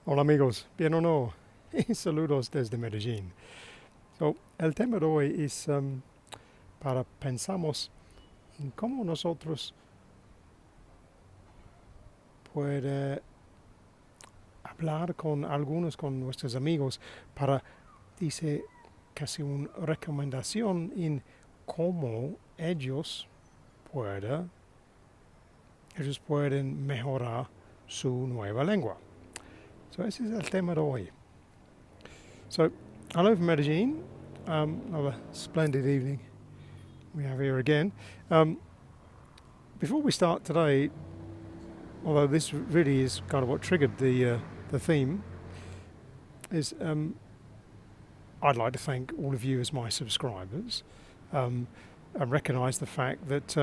Hola amigos, bien o no, y saludos desde Medellín. El tema de hoy es para pensamos en cómo nosotros puede hablar con nuestros amigos para, dice, casi una recomendación en cómo ellos pueden mejorar su nueva lengua. Ese es el tema de hoy. Hello from Medellin. Another splendid evening we have here again. Before we start today, although this really is kind of what triggered the theme, is I'd like to thank all of you as my subscribers. I recognise the fact that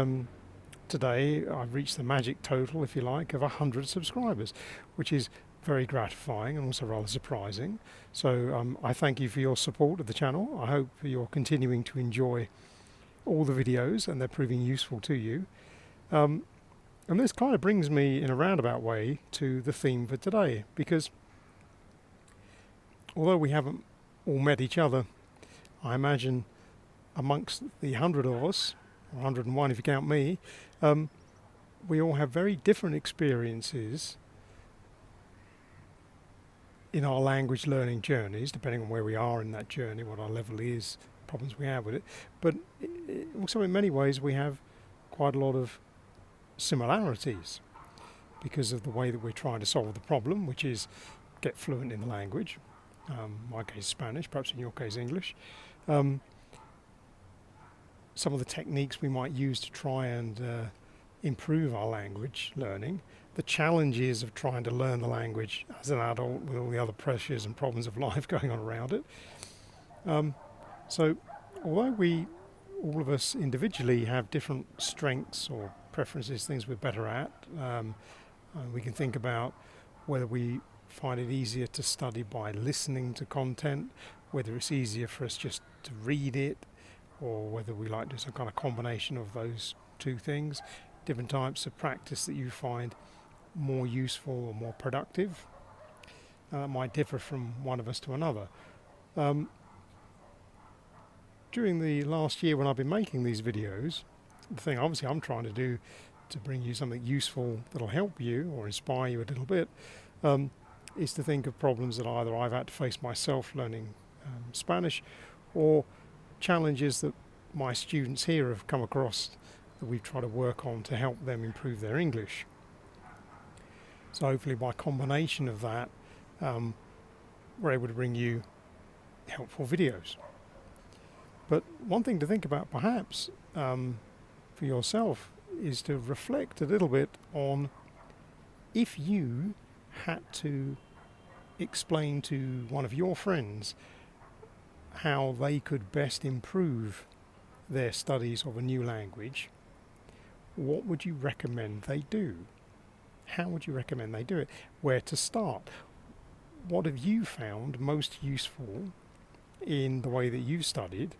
today I've reached the magic total, if you like, of 100 subscribers, which is very gratifying and also rather surprising. So I thank you for your support of the channel. I hope you're continuing to enjoy all the videos and they're proving useful to you. And this kind of brings me in a roundabout way to the theme for today, because although we haven't all met each other, I imagine amongst the 100 of us, or 101 if you count me, we all have very different experiences in our language learning journeys, depending on where we are in that journey, what our level is, problems we have with it. But also in many ways we have quite a lot of similarities because of the way that we're trying to solve the problem, which is get fluent in the language. In my case Spanish, perhaps in your case English. Some of the techniques we might use to try and improve our language learning, the challenges of trying to learn the language as an adult with all the other pressures and problems of life going on around it. So although all of us individually have different strengths or preferences, things we're better at, we can think about whether we find it easier to study by listening to content, whether it's easier for us just to read it, or whether we like to do some kind of combination of those two things, different types of practice that you find more useful or more productive. Might differ from one of us to another. During the last year when I've been making these videos, the thing obviously I'm trying to do to bring you something useful that'll help you or inspire you a little bit, is to think of problems that either I've had to face myself learning Spanish, or challenges that my students here have come across that we've tried to work on to help them improve their English. So hopefully by combination of that, we're able to bring you helpful videos. But one thing to think about perhaps for yourself is to reflect a little bit on if you had to explain to one of your friends how they could best improve their studies of a new language, what would you recommend they do? How would you recommend they do it? Where to start? What have you found most useful in the way that you've studied?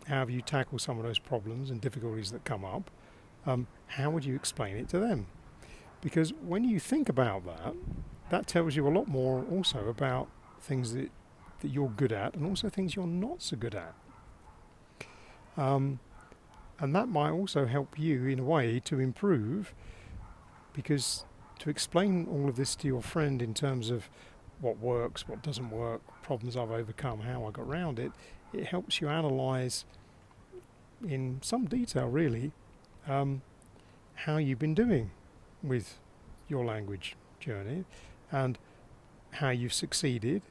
How have you tackled some of those problems and difficulties that come up? How would you explain it to them? Because when you think about that, that tells you a lot more also about things that you're good at and also things you're not so good at. And that might also help you in a way to improve, because to explain all of this to your friend in terms of what works, what doesn't work, problems I've overcome, how I got around it, it helps you analyse in some detail really how you've been doing with your language journey and how you've succeeded,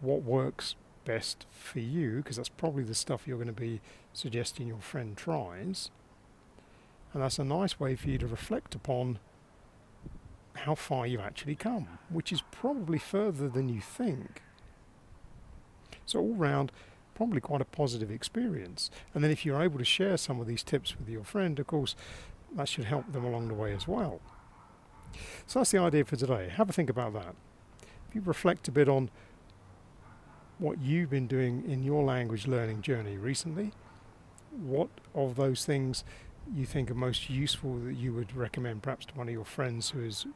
what works best for you, because that's probably the stuff you're going to be suggesting your friend tries. And that's a nice way for you to reflect upon how far you've actually come, which is probably further than you think. So all round, probably quite a positive experience. And then if you're able to share some of these tips with your friend, of course, that should help them along the way as well. So that's the idea for today. Have a think about that. If you reflect a bit on what you've been doing in your language learning journey recently, what of those things you think are most useful that you would recommend perhaps to one of your friends who is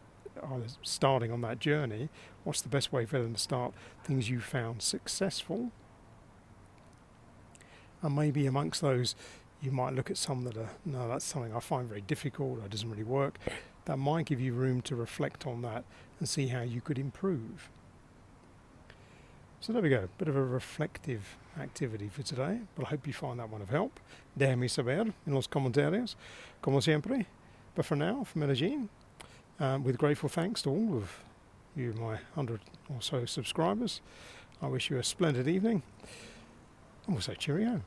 are starting on that journey, what's the best way for them to start? Things you found successful. And maybe amongst those, you might look at some that are, no, that's something I find very difficult, or it doesn't really work. That might give you room to reflect on that and see how you could improve. So there we go, bit of a reflective activity for today, but I hope you find that one of help. Déjame saber en los comentarios, como siempre. But for now, from Medellin, with grateful thanks to all of you, my 100 or so subscribers, I wish you a splendid evening, and we'll say cheerio.